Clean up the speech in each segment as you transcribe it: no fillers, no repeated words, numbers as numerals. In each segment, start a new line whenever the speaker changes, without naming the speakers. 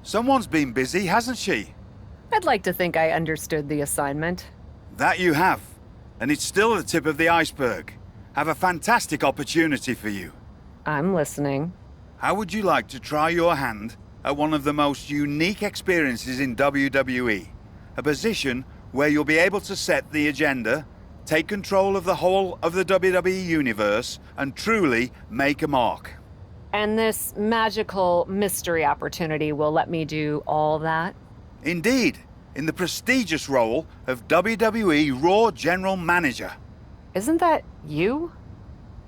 Someone's been busy, hasn't she?
I'd like to think I understood the assignment.
That you have. And it's still the tip of the iceberg. Have a fantastic opportunity for you.
I'm listening.
How would you like to try your hand at one of the most unique experiences in WWE? A position where you'll be able to set the agenda, take control of the whole of the WWE universe, and truly make a mark.
And this magical mystery opportunity will let me do all that?
Indeed, in the prestigious role of WWE Raw General Manager.
Isn't that you?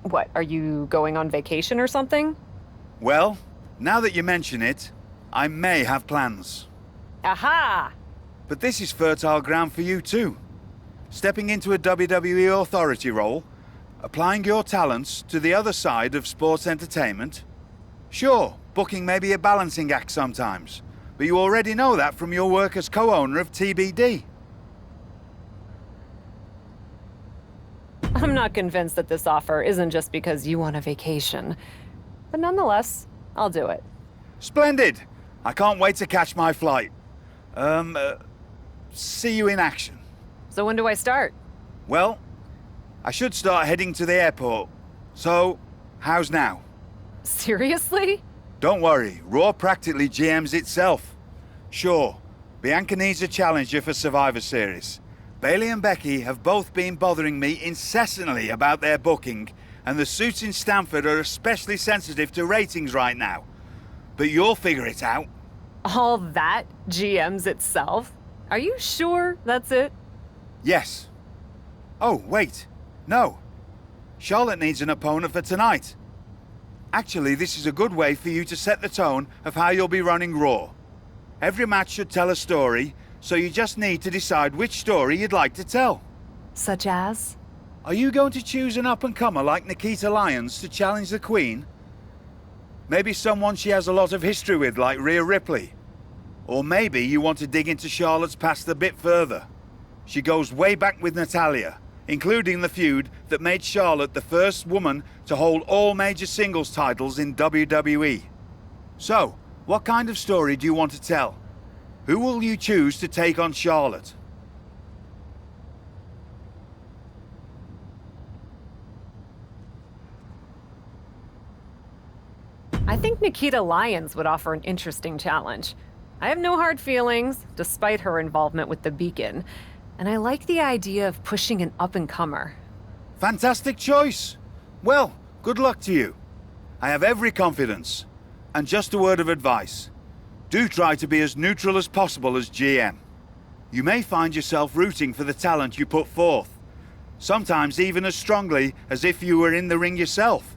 What, are you going on vacation or something?
Well, now that you mention it, I may have plans.
Aha!
But this is fertile ground for you too. Stepping into a WWE authority role, applying your talents to the other side of sports entertainment. Sure, booking may be a balancing act sometimes, but you already know that from your work as co-owner of TBD.
I'm not convinced that this offer isn't just because you want a vacation. But nonetheless, I'll do it.
Splendid! I can't wait to catch my flight. See you in action.
So when do I start?
Well, I should start heading to the airport. So, how's now?
Seriously?
Don't worry, Raw practically GMs itself. Sure, Bianca needs a challenger for Survivor Series. Bayley and Becky have both been bothering me incessantly about their booking, and the suits in Stamford are especially sensitive to ratings right now. But you'll figure it out.
All that GMs itself? Are you sure that's it?
Yes. Oh, wait. No. Charlotte needs an opponent for tonight. Actually, this is a good way for you to set the tone of how you'll be running Raw. Every match should tell a story, so you just need to decide which story you'd like to tell.
Such as?
Are you going to choose an up-and-comer like Nikita Lyons to challenge the Queen? Maybe someone she has a lot of history with like Rhea Ripley? Or maybe you want to dig into Charlotte's past a bit further. She goes way back with Natalya, including the feud that made Charlotte the first woman to hold all major singles titles in WWE. So, what kind of story do you want to tell? Who will you choose to take on Charlotte?
I think Nikita Lyons would offer an interesting challenge. I have no hard feelings, despite her involvement with the Beacon, and I like the idea of pushing an up-and-comer.
Fantastic choice! Well, good luck to you. I have every confidence. And just a word of advice. Do try to be as neutral as possible as GM. You may find yourself rooting for the talent you put forth. Sometimes even as strongly as if you were in the ring yourself.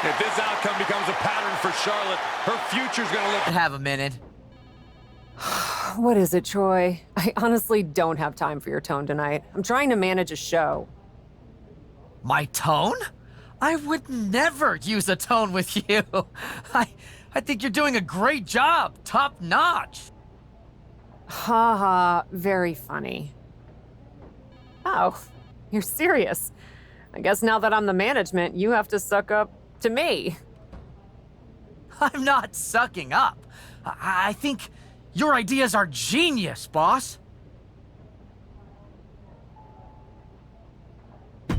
If this outcome becomes a pattern for Charlotte, her future's gonna look...
Have a minute.
What is it, Troy? I honestly don't have time for your tone tonight. I'm trying to manage a show.
My tone? I would never use a tone with you. I think you're doing a great job. Top notch.
Ha ha, very funny. Oh, you're serious. I guess now that I'm the management, you have to suck up to me.
I'm not sucking up. I think your ideas are genius, boss.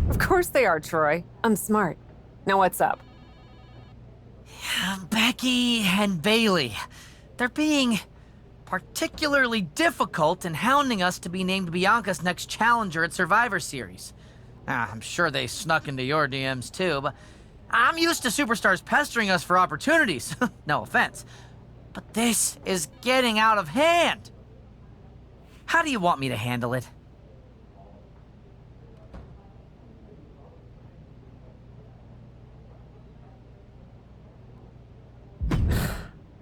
Of course they are, Troy. I'm smart. Now what's up?
Becky and Bayley. They're being particularly difficult in hounding us to be named Bianca's next challenger at Survivor Series. I'm sure they snuck into your DMs too, but I'm used to superstars pestering us for opportunities. No offense. But this is getting out of hand. How do you want me to handle it?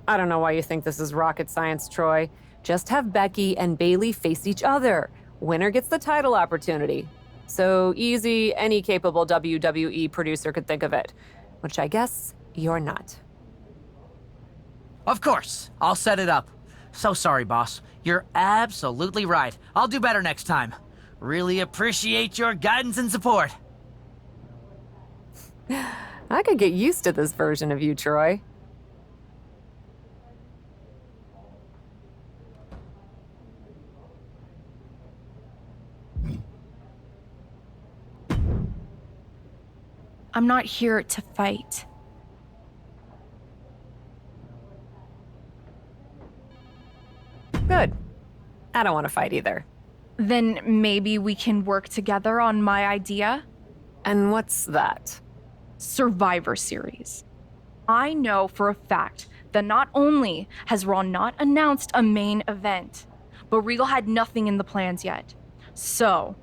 I don't know why you think this is rocket science, Troy. Just have Becky and Bayley face each other. Winner gets the title opportunity. So easy, any capable WWE producer could think of it. Which I guess You're not.
Of course, I'll set it up. So sorry, boss. You're absolutely right. I'll do better next time. Really appreciate your guidance and support.
I could get used to this version of you, Troy.
I'm not here to fight.
Good. I don't want to fight either.
Then maybe we can work together on my idea?
And what's that?
Survivor Series. I know for a fact that not only has Raw not announced a main event, but Regal had nothing in the plans yet. So,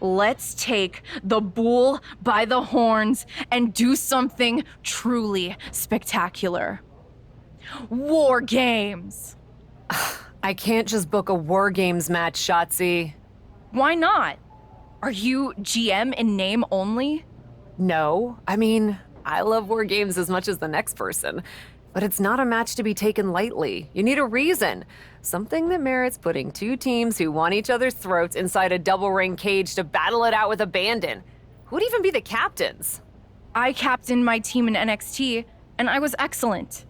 let's take the bull by the horns and do something truly spectacular. War Games!
I can't just book a War Games match, Shotzi.
Why not? Are you GM in name only?
No, I mean, I love War Games as much as the next person. But it's not a match to be taken lightly. You need a reason. Something that merits putting two teams who want each other's throats inside a double ring cage to battle it out with abandon. Who'd even be the captains?
I captained my team in NXT, and I was excellent.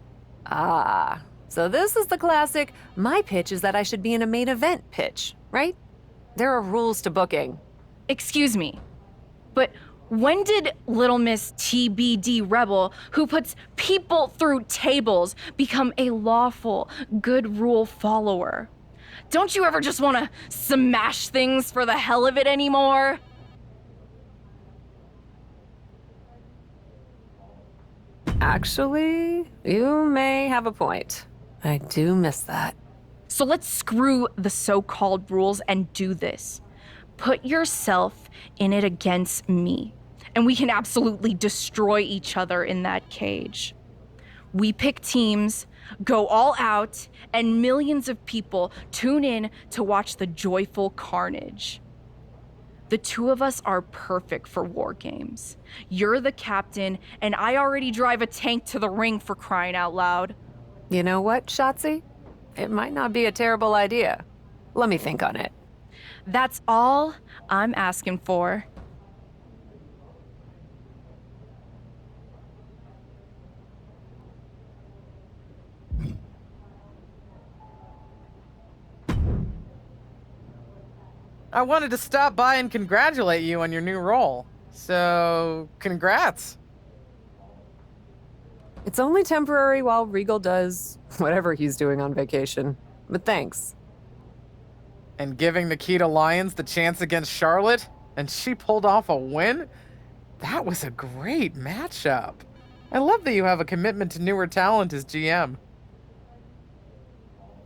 Ah, so this is the classic, my pitch is that I should be in a main event pitch, right? There are rules to booking.
Excuse me, but when did Little Miss TBD Rebel, who puts people through tables, become a lawful, good rule follower? Don't you ever just want to smash things for the hell of it anymore?
Actually, you may have a point. I do miss that.
So let's screw the so-called rules and do this. Put yourself in it against me, and we can absolutely destroy each other in that cage. We pick teams, go all out, and millions of people tune in to watch the joyful carnage. The two of us are perfect for War Games. You're the captain, and I already drive a tank to the ring, for crying out loud.
You know what, Shotzi? It might not be a terrible idea. Let me think on it.
That's all I'm asking for.
I wanted to stop by and congratulate you on your new role. So, congrats.
It's only temporary while Regal does whatever he's doing on vacation. But thanks.
And giving Nikita Lyons the chance against Charlotte, and she pulled off a win? That was a great matchup. I love that you have a commitment to newer talent as GM.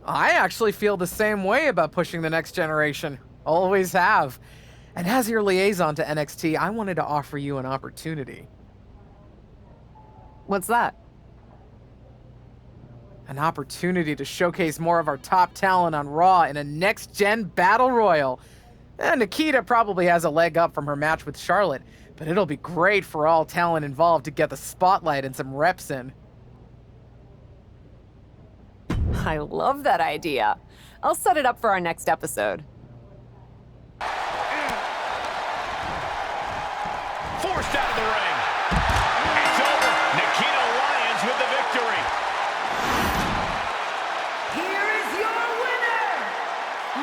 I actually feel the same way about pushing the next generation. Always have. And as your liaison to NXT, I wanted to offer you an opportunity.
What's that?
An opportunity to showcase more of our top talent on Raw in a next-gen battle royal. And Nikita probably has a leg up from her match with Charlotte, but it'll be great for all talent involved to get the spotlight and some reps in.
I love that idea. I'll set it up for our next episode.
Forced out of the ring. It's over. Nikita Lyons with the victory.
Here is your winner,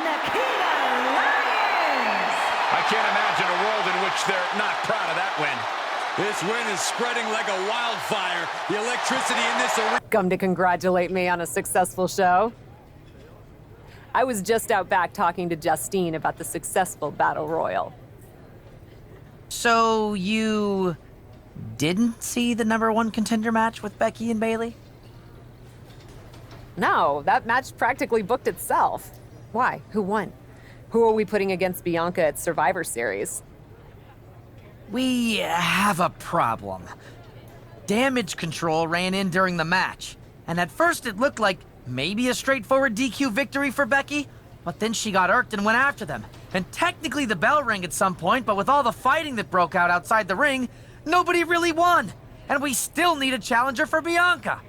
Nikita Lyons!
I can't imagine a world in which they're not proud of that win. This win is spreading like a wildfire. The electricity in this arena.
Come to congratulate me on a successful show? I was just out back talking to Justine about the successful Battle Royal.
So you didn't see the #1 contender match with Becky and Bayley?
No, that match practically booked itself. Why? Who won? Who are we putting against Bianca at Survivor Series?
We have a problem. Damage control ran in during the match, and at first it looked like maybe a straightforward DQ victory for Becky, but then she got irked and went after them. And technically the bell rang at some point, but with all the fighting that broke out outside the ring, nobody really won. and we still need a challenger for Bianca.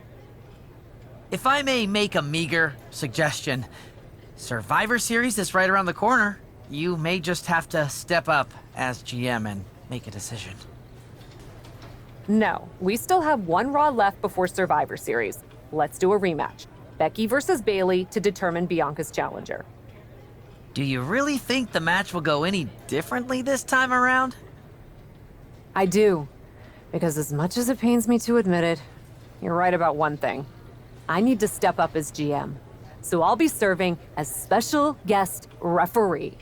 If I may make a meager suggestion, Survivor Series is right around the corner. You may just have to step up as GM and make a decision.
No, we still have one Raw left before Survivor Series. Let's do a rematch. Becky versus Bayley to determine Bianca's challenger.
Do you really think the match will go any differently this time around?
I do. Because as much as it pains me to admit it, you're right about one thing. I need to step up as GM. So I'll be serving as special guest referee.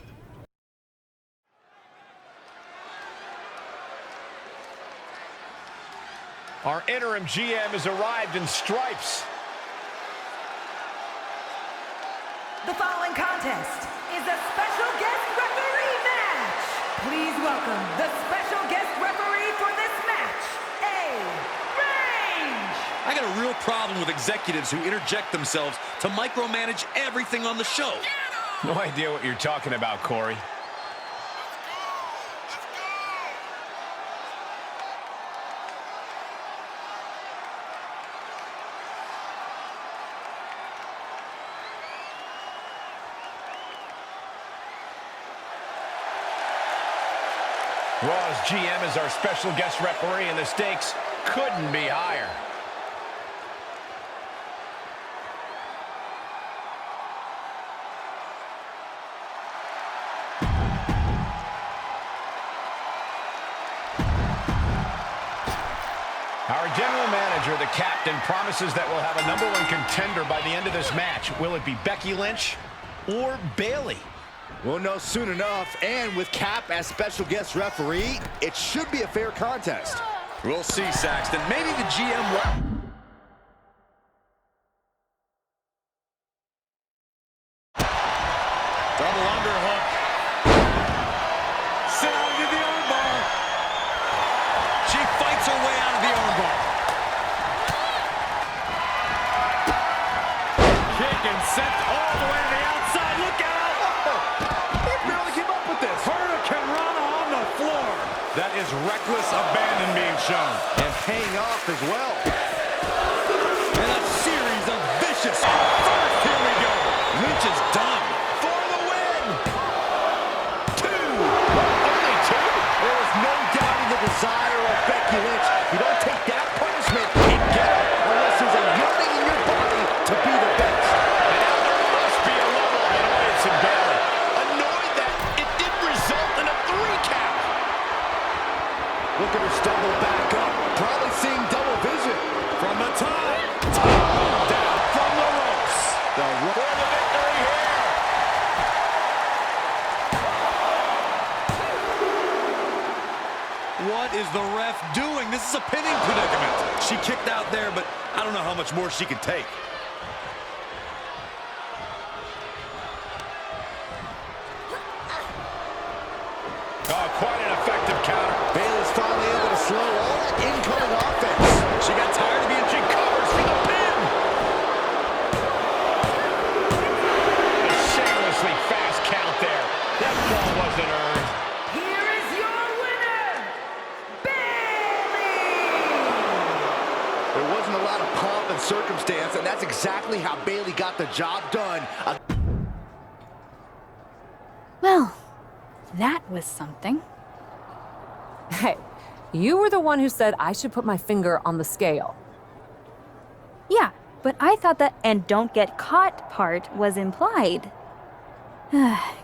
Our interim GM has arrived in stripes.
The following contest is a special guest referee match. Please welcome the special guest referee for this match, raine.
I got a real problem with executives who interject themselves to micromanage everything on the show. No idea what you're talking about, Corey. Raw's GM is our special guest referee, and the stakes couldn't be higher. Our general manager, the captain, promises that we'll have a #1 contender by the end of this match. Will it be Becky Lynch or Bayley?
We'll know soon enough, and with Cap as special guest referee, it should be a fair contest.
We'll see, Saxton. Maybe the GM will. Double underhook. Sent into the armbar. She fights her way out of the armbar. Kick and sent all the way to the outside. Look out! Barely keep up with this. Hurricane Rana on the floor. That is reckless abandon being shown.
And paying off as well.
And a series of vicious. First, here we go. Lynch is done. For the win. 2. Only 2?
There is no doubting the desire of Becky Lynch. You don't take that punishment and get it unless there's a yearning in your body to be the best.
And now there must be a level of annoyance in Bayley. Annoyed that it didn't result in a 3 count.
Look at her stumble back up. Probably seeing double vision.
From the top. Down from the ropes.
The
For the victory here. What is the ref doing? This is a pinning predicament. She kicked out there, but I don't know how much more she can take. Oh, quite an effective counter.
Bayley's finally able to slow all that incoming offense.
She got tired of being she covers for the pin. A shamelessly fast count there. That ball wasn't earned.
Here is your winner, Bayley.
There wasn't a lot of pomp and circumstance, and that's exactly how Bayley got the job done.
Well, that was something.
Hey, you were the one who said I should put my finger on the scale.
Yeah, but I thought that "and don't get caught" part was implied.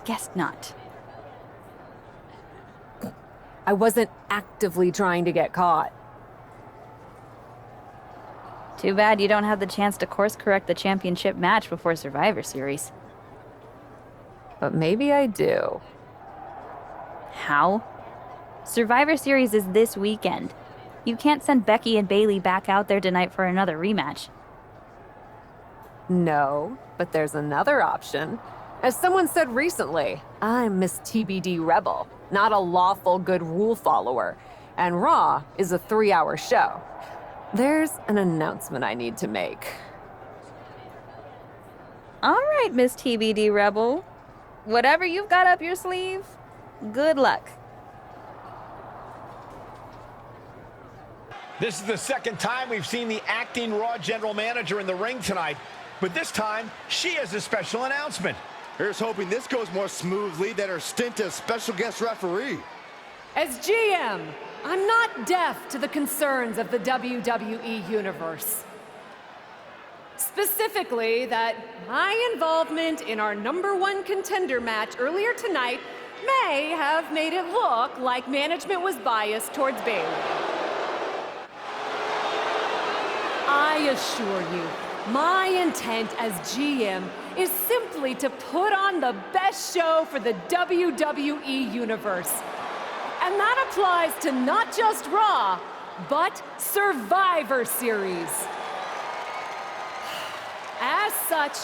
Guess not.
I wasn't actively trying to get caught.
Too bad you don't have the chance to course correct the championship match before Survivor Series.
But maybe I do.
How? Survivor Series is this weekend. You can't send Becky and Bayley back out there tonight for another rematch.
No, but there's another option. As someone said recently, I'm Miss TBD Rebel, not a lawful good rule follower. And Raw is a 3-hour show. There's an announcement I need to make.
All right, Miss TBD Rebel. Whatever you've got up your sleeve, good luck.
This is the second time we've seen the acting Raw general manager in the ring tonight, but this time she has a special announcement.
Here's hoping this goes more smoothly than her stint as special guest referee.
As GM, I'm not deaf to the concerns of the WWE Universe. Specifically, that my involvement in our #1 contender match earlier tonight may have made it look like management was biased towards Bayley. I assure you, my intent as GM is simply to put on the best show for the WWE Universe. And that applies to not just Raw, but Survivor Series. As such,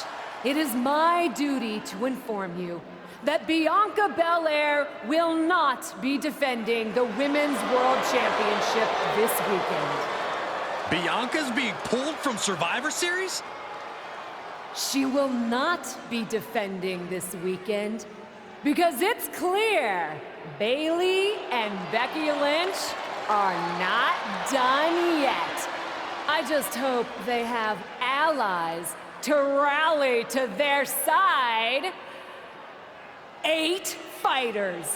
it is my duty to inform you that Bianca Belair will not be defending the Women's World Championship this weekend.
Bianca's being pulled from Survivor Series?
She will not be defending this weekend because it's clear Bayley and Becky Lynch are not done yet. I just hope they have allies to rally to their side. 8 fighters,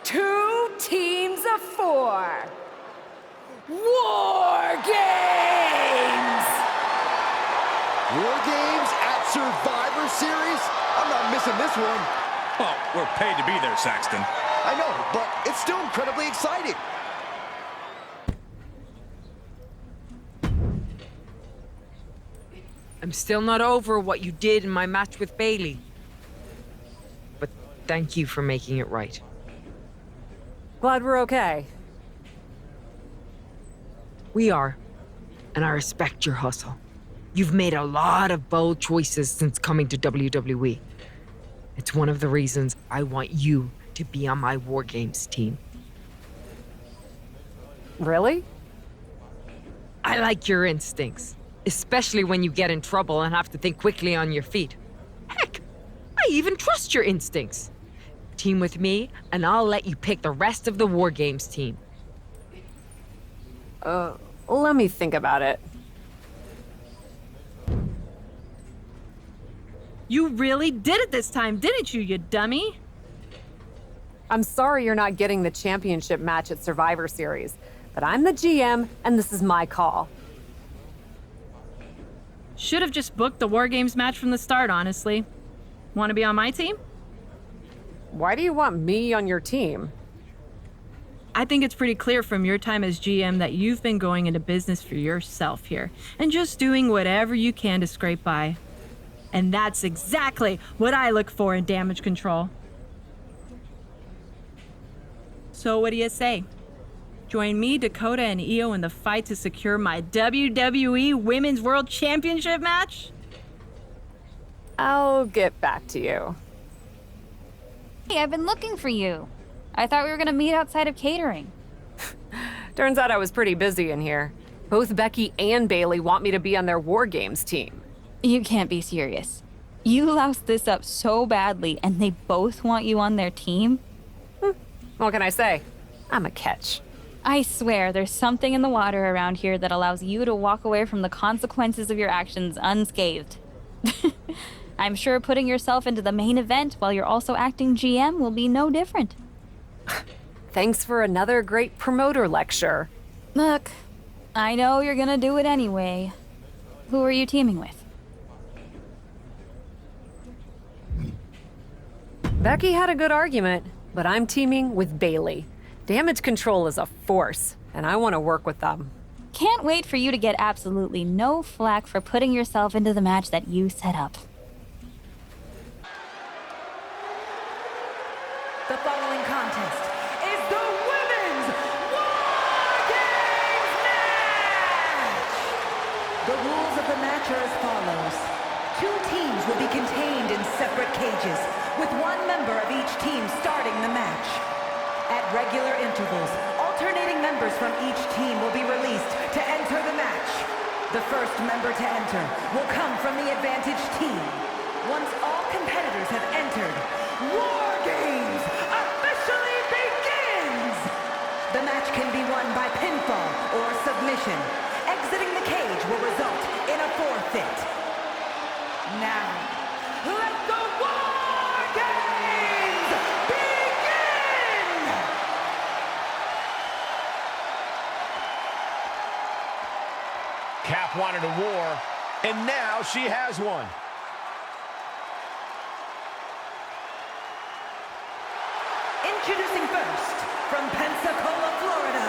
2 teams of 4. War Games!
War Games at Survivor Series? I'm not missing this one.
Oh, we're paid to be there, Saxton.
I know, but it's still incredibly exciting.
I'm still not over what you did in my match with Bayley. But thank you for making it right.
Glad we're okay.
We are, and I respect your hustle. You've made a lot of bold choices since coming to WWE. It's one of the reasons I want you to be on my War Games team.
Really?
I like your instincts, especially when you get in trouble and have to think quickly on your feet. Heck, I even trust your instincts. Team with me, and I'll let you pick the rest of the War Games team.
Let me think about it.
You really did it this time, didn't you, you dummy?
I'm sorry you're not getting the championship match at Survivor Series, but I'm the GM, and this is my call.
Should have just booked the War Games match from the start, honestly. Want to be on my team?
Why do you want me on your team?
I think it's pretty clear from your time as GM that you've been going into business for yourself here and just doing whatever you can to scrape by. And that's exactly what I look for in damage control. So what do you say? Join me, Dakota, and Io in the fight to secure my WWE Women's World Championship match?
I'll get back to you.
Hey, I've been looking for you. I thought we were gonna meet outside of catering.
Turns out I was pretty busy in here. Both Becky and Bayley want me to be on their War Games team.
You can't be serious. You loused this up so badly, and they both want you on their team?
What can I say? I'm a catch.
I swear, there's something in the water around here that allows you to walk away from the consequences of your actions unscathed. I'm sure putting yourself into the main event while you're also acting GM will be no different.
Thanks for another great promoter lecture.
Look, I know you're gonna do it anyway. Who are you teaming with?
Becky had a good argument, but I'm teaming with Bayley. Damage control is a force, and I want to work with them.
Can't wait for you to get absolutely no flack for putting yourself into the match that you set up.
The following contest is the Women's War Games match! The rules of the match are as follows. 2 teams will be contained in separate cages, with 1 member of each team starting the match. At regular intervals, alternating members from each team will be released to enter the match. The first member to enter will come from the advantaged team. Once all competitors have entered, War Games officially begins! The match can be won by pinfall or submission,
Cap wanted a war, and now she has one.
Introducing first, from Pensacola, Florida,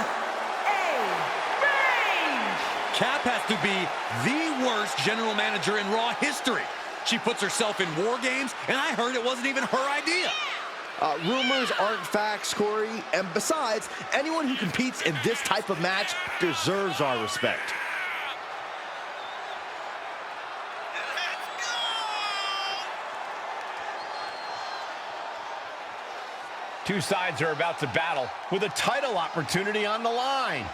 raine.
Cap has to be the worst general manager in Raw history. She puts herself in war games, and I heard it wasn't even her idea.
Rumors aren't facts, Corey. And besides, anyone who competes in this type of match deserves our respect.
Two sides are about to battle with a title opportunity on the line.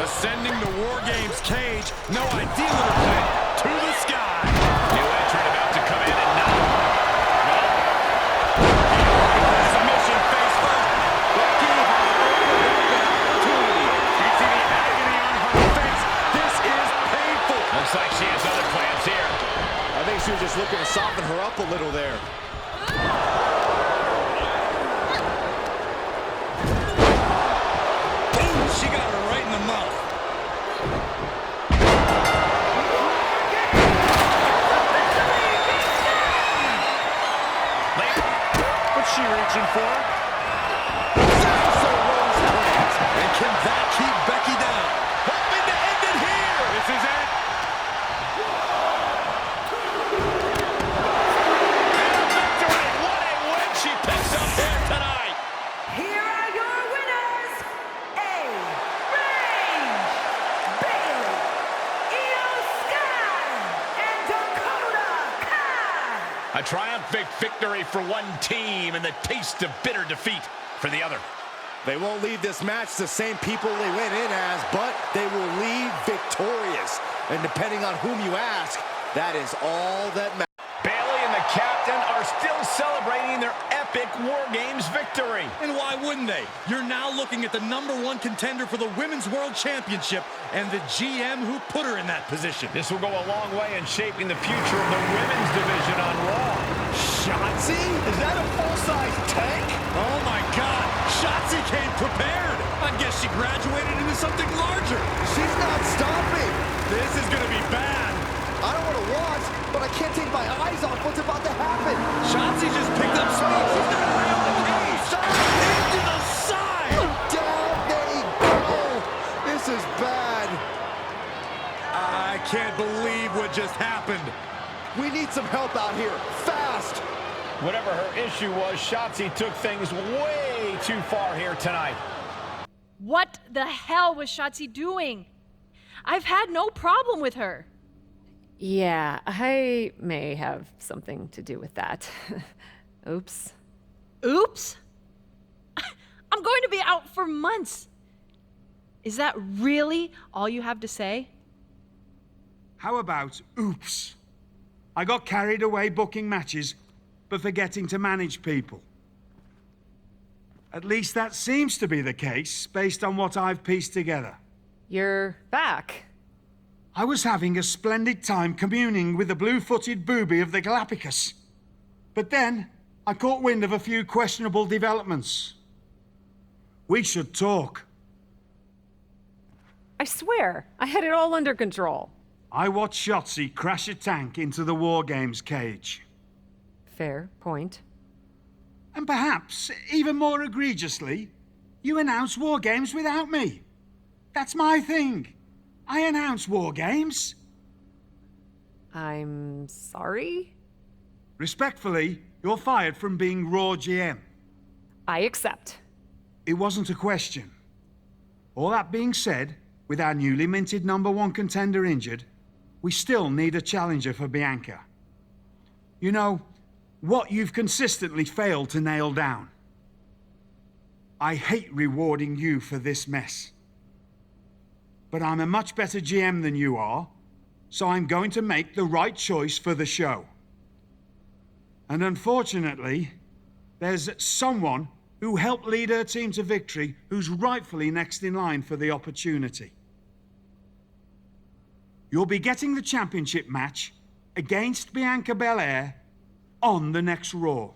Ascending the War Games cage, no idea what her plan. To the sky.
New entrant about to come in and knock.
Submission face first. Becky has overlooked an opportunity. You see the agony on her face. This is painful.
Looks like she has other plans here.
I think she was just looking to soften her up a little there.
Boom, she got her right in the mouth.
What's she reaching for?
And can that keep Becky down? Hoping to end it here. This is it. Victory! What a win she picks up here tonight.
Here are your winners, raine, Bailey, Io Sky, and Dakota Kai.
A triumphant victory for one team and the taste of bitter defeat for the other.
They won't leave this match the same people they went in as, but they will leave victorious. And depending on whom you ask, that is all that matters.
Bailey and the captain are still celebrating their epic War Games victory.
And why wouldn't they? You're now looking at the #1 contender for the Women's World Championship and the GM who put her in that position.
This will go a long way in shaping the future of the women's division on Raw.
Shotzi? Is that a full-size tank?
Oh my God, Shotzi came prepared. I guess she graduated into something larger.
She's not stopping.
This is gonna be bad.
I don't want to watch, but I can't take my eyes off what's about to happen.
Shotzi just picked up speed. She's got her eye on the cage. Into the side.
Down they go. This is bad.
I can't believe what just happened.
We need some help out here, fast.
Whatever her issue was, Shotzi took things way too far here tonight.
What the hell was Shotzi doing? I've had no problem with her.
Yeah, I may have something to do with that. Oops.
Oops? I'm going to be out for months. Is that really all you have to say?
How about oops? I got carried away booking matches, but forgetting to manage people. At least that seems to be the case, based on what I've pieced together.
You're back.
I was having a splendid time communing with the blue-footed booby of the Galapagos. But then, I caught wind of a few questionable developments. We should talk.
I swear, I had it all under control.
I watched Shotzi crash a tank into the War Games cage.
Fair point.
And perhaps, even more egregiously, you announced War Games without me. That's my thing. I announce War Games.
I'm sorry?
Respectfully, you're fired from being Raw GM.
I accept.
It wasn't a question. All that being said, with our newly minted #1 contender injured, we still need a challenger for Bianca. You know, what you've consistently failed to nail down. I hate rewarding you for this mess. But I'm a much better GM than you are, so I'm going to make the right choice for the show. And unfortunately, there's someone who helped lead her team to victory who's rightfully next in line for the opportunity. You'll be getting the championship match against Bianca Belair on the next Raw.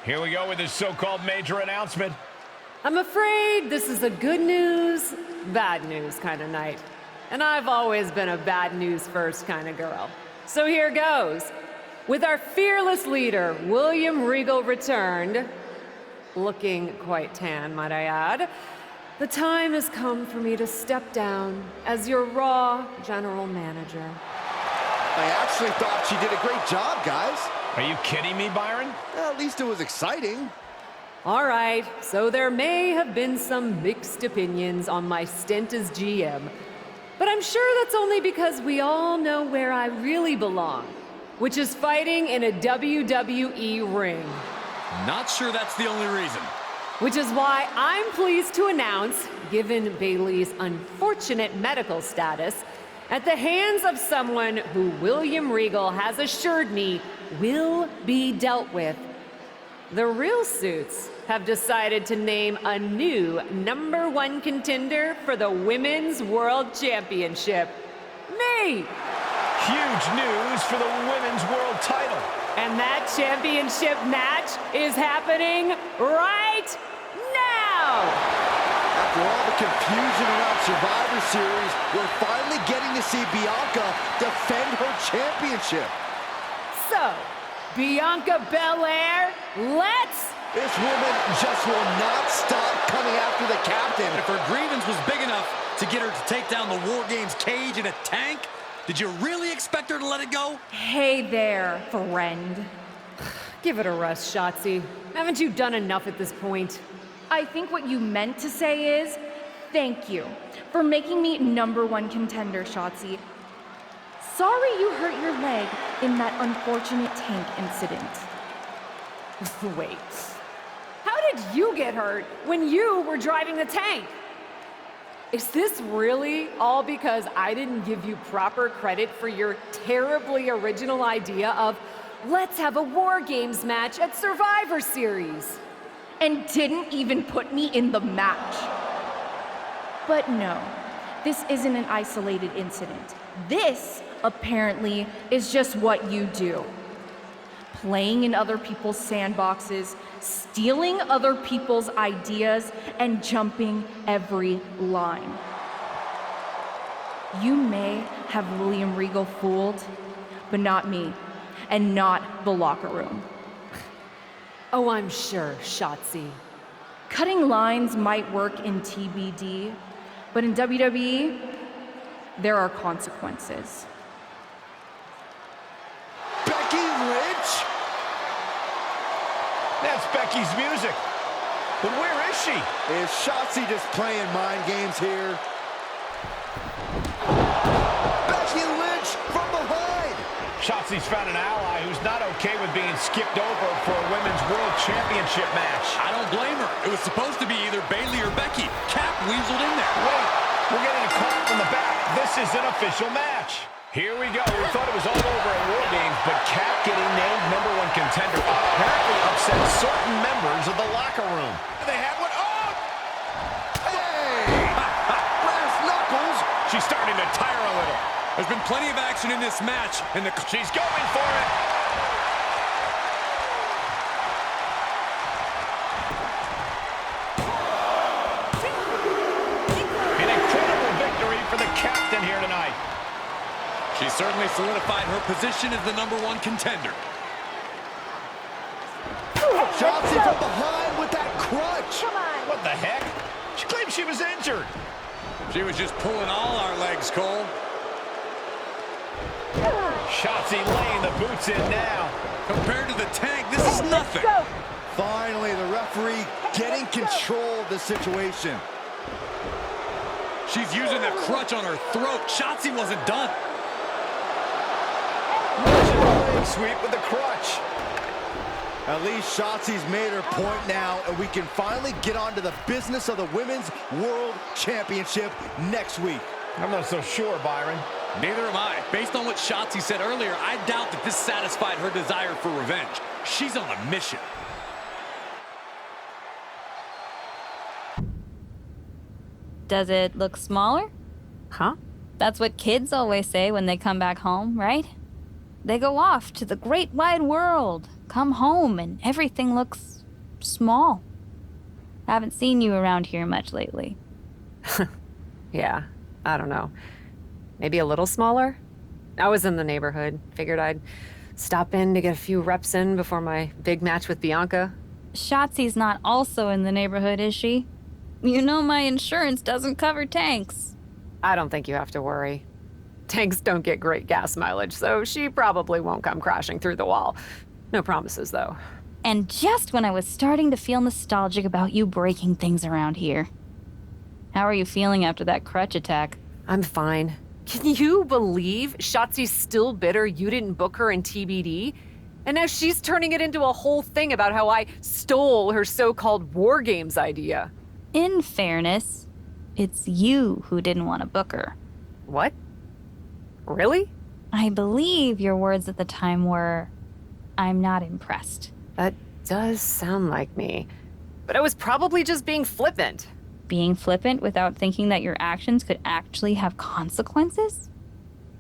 Here we go with this so-called major announcement.
I'm afraid this is a good news, bad news kind of night. And I've always been a bad news first kind of girl. So here goes. With our fearless leader, William Regal, returned, looking quite tan, might I add, the time has come for me to step down as your Raw General Manager.
I actually thought she did a great job, guys.
Are you kidding me, Byron?
Well, at least it was exciting.
All right, so there may have been some mixed opinions on my stint as GM, but I'm sure that's only because we all know where I really belong, which is fighting in a WWE ring.
Not sure that's the only reason.
Which is why I'm pleased to announce, given Bayley's unfortunate medical status, at the hands of someone who William Regal has assured me will be dealt with, the Real Suits have decided to name a new #1 contender for the Women's World Championship. Me!
Huge news for the Women's World title.
And that championship match is happening right now!
After all the confusion around Survivor Series, we're finally getting to see Bianca defend her championship.
So, Bianca Belair, let's...
This woman just will not stop coming after the captain.
If her grievance was big enough to get her to take down the War Games cage in a tank, did you really expect her to let it go?
Hey there, friend.
Give it a rest, Shotzi. Haven't you done enough at this point?
I think what you meant to say is, thank you for making me #1 contender, Shotzi. Sorry you hurt your leg in that unfortunate tank incident.
Wait. How did you get hurt when you were driving the tank? Is this really all because I didn't give you proper credit for your terribly original idea of let's have a War Games match at Survivor Series?
And didn't even put me in the match. But no, this isn't an isolated incident. This, apparently, is just what you do. Playing in other people's sandboxes, stealing other people's ideas, and jumping every line. You may have William Regal fooled, but not me, and not the locker room.
Oh, I'm sure, Shotzi.
Cutting lines might work in TBD, but in WWE, there are consequences.
Becky Lynch?
That's Becky's music. But where is she?
Is Shotzi just playing mind games here? Becky Lynch from behind!
Shotzi's found an ally who's not okay with being skipped over for a Women's World Championship match. I don't blame her. It was supposed to be either Bayley or Becky. Cap weaseled in there. Wait, we're getting a call from the back. This is an official match. Here we go. We thought it was all over at War Games, but Cap getting named #1 contender apparently upset certain members of the locker room. They had one. Oh!
Hey! Brass knuckles!
She's starting to tire a little. There's been plenty of action in this match, and she's going for it. An incredible victory for the captain here tonight. She certainly solidified her position as the #1 contender.
Shotzi from behind with that crutch!
Come on.
What the heck? She claimed she was injured. She was just pulling all our legs, Cole. Shotzi laying the boots in now. Compared to the tank, this is It's nothing.
Finally, the referee getting control of the situation.
She's using the crutch on her throat. Shotzi wasn't done.
Leg sweep with the crutch. At least Shotzi's made her point now, and we can finally get on to the business of the Women's World Championship next week.
I'm not so sure, Byron. Neither am I. Based on what Shotzi said earlier, I doubt that this satisfied her desire for revenge. She's on a mission.
Does it look smaller?
Huh?
That's what kids always say when they come back home, right? They go off to the great wide world, come home, and everything looks small. Haven't seen you around here much lately.
Yeah, I don't know. Maybe a little smaller? I was in the neighborhood. Figured I'd stop in to get a few reps in before my big match with Bianca.
Shotzi's not also in the neighborhood, is she? You know my insurance doesn't cover tanks.
I don't think you have to worry. Tanks don't get great gas mileage, so she probably won't come crashing through the wall. No promises, though.
And just when I was starting to feel nostalgic about you breaking things around here. How are you feeling after that crutch attack?
I'm fine. Can you believe Shotzi's still bitter you didn't book her in TBD? And now she's turning it into a whole thing about how I stole her so-called War Games idea.
In fairness, it's you who didn't want to book her.
What? Really?
I believe your words at the time were, "I'm not impressed."
That does sound like me. But I was probably just being flippant.
Being flippant without thinking that your actions could actually have consequences?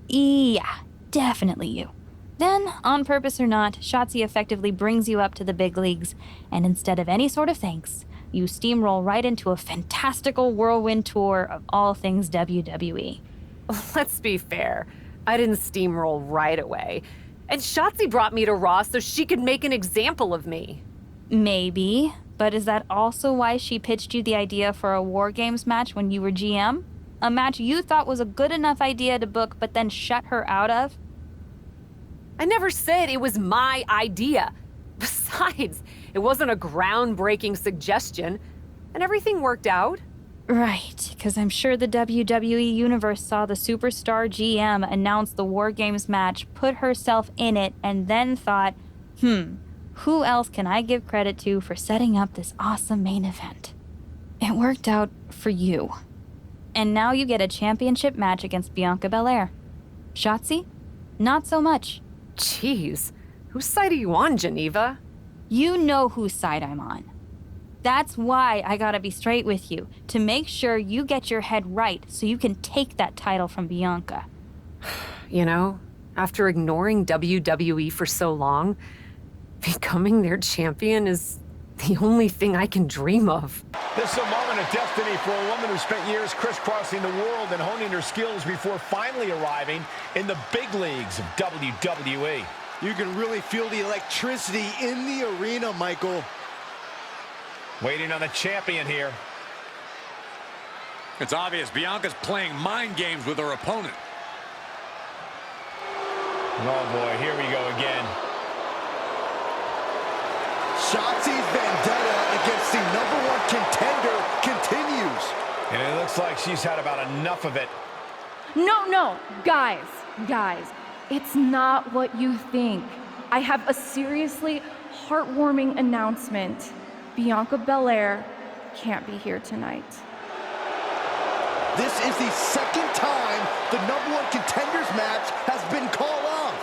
Yeah, definitely you. Then, on purpose or not, Shotzi effectively brings you up to the big leagues, and instead of any sort of thanks, you steamroll right into a fantastical whirlwind tour of all things WWE.
Let's be fair. I didn't steamroll right away. And Shotzi brought me to Raw so she could make an example of me.
Maybe, but is that also why she pitched you the idea for a War Games match when you were GM? A match you thought was a good enough idea to book but then shut her out of?
I never said it was my idea. Besides, it wasn't a groundbreaking suggestion, and everything worked out.
Right, because I'm sure the WWE Universe saw the superstar GM announce the War Games match, put herself in it, and then thought, who else can I give credit to for setting up this awesome main event? It worked out for you. And now you get a championship match against Bianca Belair. Shotzi? Not so much.
Jeez, whose side are you on, Geneva?
You know whose side I'm on. That's why I gotta be straight with you, to make sure you get your head right so you can take that title from Bianca.
You know, after ignoring WWE for so long, becoming their champion is the only thing I can dream of.
This is a moment of destiny for a woman who spent years crisscrossing the world and honing her skills before finally arriving in the big leagues of WWE.
You can really feel the electricity in the arena, Michael.
Waiting on the champion here. It's obvious Bianca's playing mind games with her opponent. Oh boy, here we go again.
Shotzi's vendetta against the #1 contender continues.
And it looks like she's had about enough of it.
No, guys, it's not what you think. I have a seriously heartwarming announcement. Bianca Belair can't be here tonight.
This is the second time the #1 contenders match has been called off.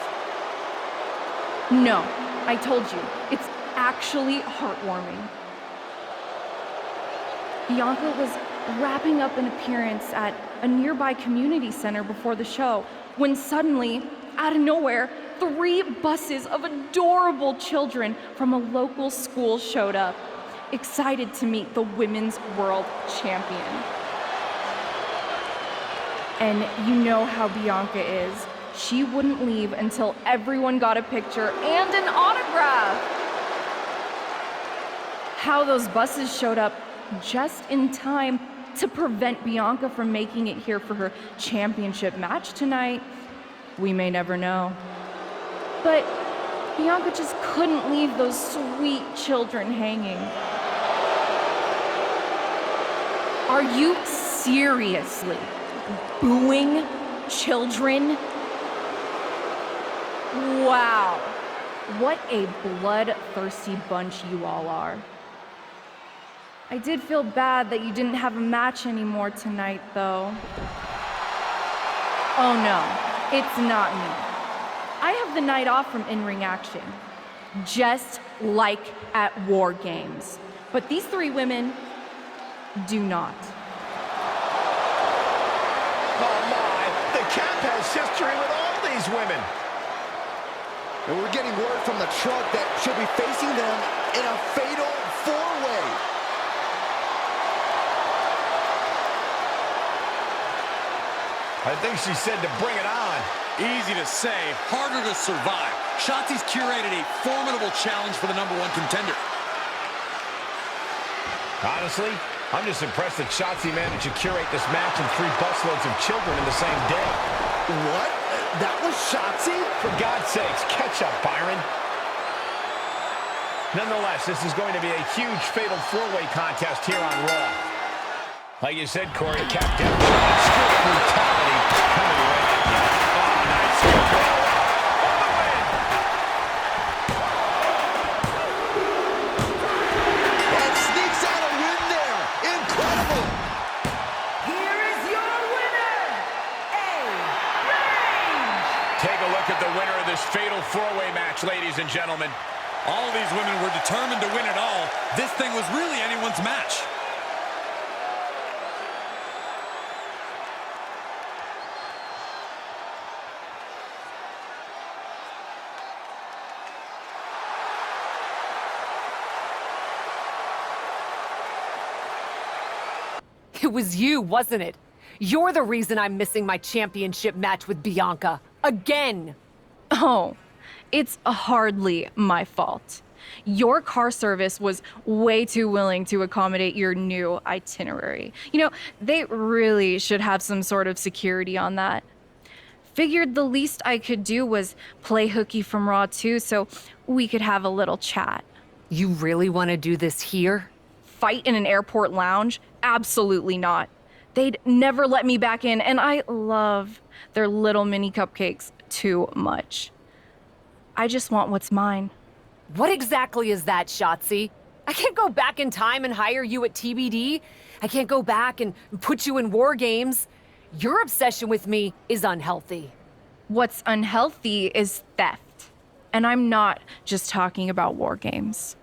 No, I told you, it's actually heartwarming. Bianca was wrapping up an appearance at a nearby community center before the show when suddenly, out of nowhere, 3 buses of adorable children from a local school showed up, excited to meet the Women's World Champion. And you know how Bianca is. She wouldn't leave until everyone got a picture and an autograph. How those buses showed up just in time to prevent Bianca from making it here for her championship match tonight, we may never know. But Bianca just couldn't leave those sweet children hanging. Are you seriously booing children? Wow. What a bloodthirsty bunch you all are. I did feel bad that you didn't have a match anymore tonight, though. Oh no, it's not me. I have the night off from in-ring action, just like at War Games. But these three women do not.
Oh my, the Cap has history with all these women.
And we're getting word from the truck that she'll be facing them in a fatal four-way.
I think she said to bring it on.
Easy to say, harder to survive. Shotzi's curated a formidable challenge for the #1 contender.
Honestly, I'm just impressed that Shotzi managed to curate this match and 3 busloads of children in the same day.
What? That was Shotzi?
For God's sakes, catch up, Byron. Nonetheless, this is going to be a huge fatal 4-way contest here on Raw. Like you said, Corey, Cap demonstrated strict brutality coming right at you. Oh, nice skill. On the win!
And sneaks out a win there. Incredible.
Here is your winner, raine.
Take a look at the winner of this fatal 4-way match, ladies and gentlemen.
All these women were determined to win it all. This thing was really anyone's match.
It was you, wasn't it? You're the reason I'm missing my championship match with Bianca. Again!
Oh, it's hardly my fault. Your car service was way too willing to accommodate your new itinerary. You know, they really should have some sort of security on that. Figured the least I could do was play hooky from Raw 2 so we could have a little chat.
You really want to do this here?
Fight in an airport lounge? Absolutely not. They'd never let me back in, and I love their little mini cupcakes too much. I just want what's mine.
What exactly is that, Shotzi? I can't go back in time and hire you at TBD. I can't go back and put you in War Games. Your obsession with me is unhealthy.
What's unhealthy is theft. And I'm not just talking about War Games.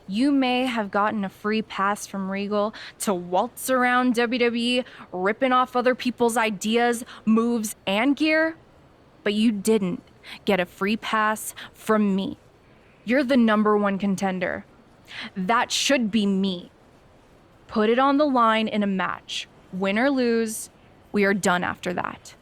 You may have gotten a free pass from Regal to waltz around WWE, ripping off other people's ideas, moves, and gear, but you didn't get a free pass from me. You're the #1 contender. That should be me. Put it on the line in a match. Win or lose, we are done after that.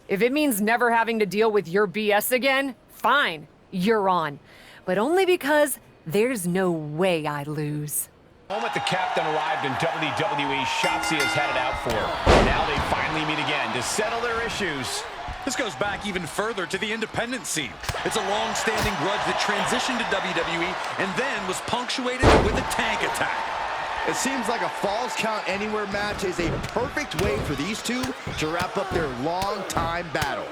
If it means never having to deal with your BS again, fine, you're on. But only because there's no way I lose.
The moment the captain arrived in WWE, Shotzi has had it out for her. Now they finally meet again to settle their issues.
This goes back even further to the independent scene. It's a long-standing grudge that transitioned to WWE and then was punctuated with a tank attack.
It seems like a Falls Count Anywhere match is a perfect way for these two to wrap up their long-time battle.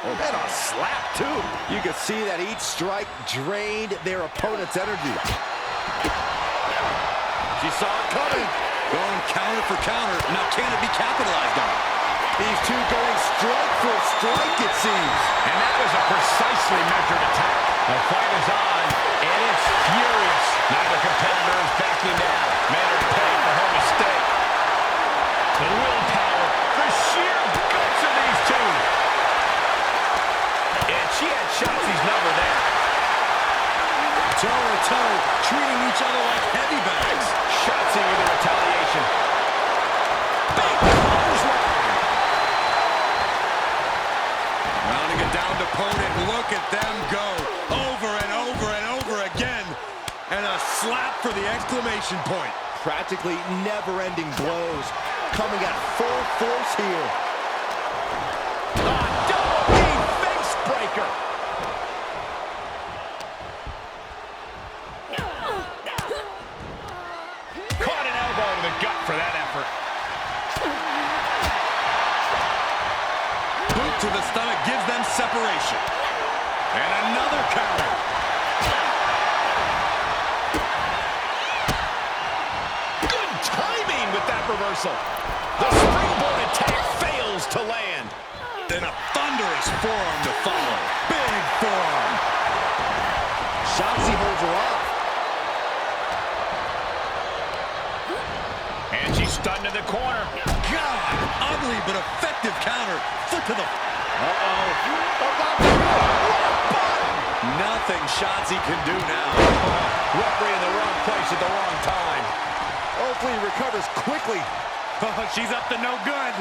Oh, and a slap, too. You could see that each strike drained their opponent's energy.
She saw it coming. Going counter for counter. Now can it be capitalized on?
These two going strike for strike, it seems.
And that was a precisely measured attack. The fight is on, and it's furious. Neither competitor is backing down. Made her pay for her mistake. The willpower, the sheer guts of these two. And she had Shotzi's number there.
Toe-to-toe, treating each other like heavy bags.
Shotzi with a retaliation.
Big clothesline. Mounting a downed opponent. Look at them go. Over and over and over again. And a slap for the exclamation point.
Practically never-ending blows coming at full force here.
A double knee face breaker.
effort. Boot to the stomach gives them separation. And another counter.
Good timing with that reversal. The springboard attack fails to land.
Then a thunderous forearm to follow. Big forearm.
Shotzi holds her off.
And she's stunned in the corner.
God, ugly but effective counter. Foot to the... Nothing Shotzi can do now.
Referee in the wrong place at the wrong time.
Hopefully he recovers quickly.
She's up to no good.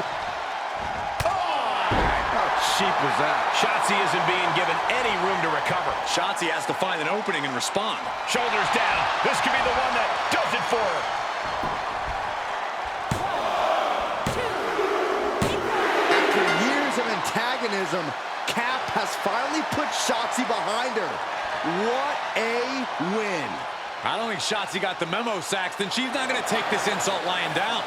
How cheap was that?
Shotzi isn't being given any room to recover.
Shotzi has to find an opening and respond.
Shoulders down. This could be the one that does it for her.
After years of antagonism, Cap has finally put Shotzi behind her. What a win.
I don't think Shotzi got the memo, Saxton. She's not going to take this insult lying down.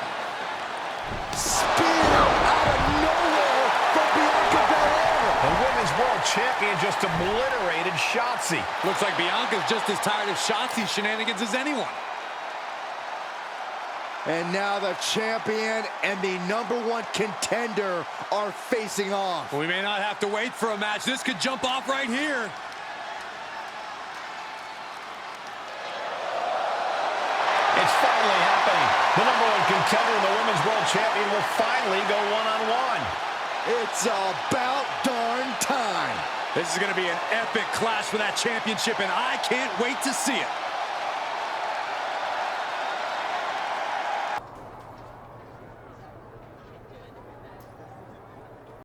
Spear out of nowhere from Bianca Belair.
The Women's World Champion just obliterated Shotzi.
Looks like Bianca's just as tired of Shotzi's shenanigans as anyone.
And now the champion and the #1 contender are facing off.
We may not have to wait for a match. This could jump off right here.
It's finally happening. The #1 contender and the Women's World Champion will finally go one-on-one.
It's about darn time.
This is going to be an epic clash for that championship, and I can't wait to see it.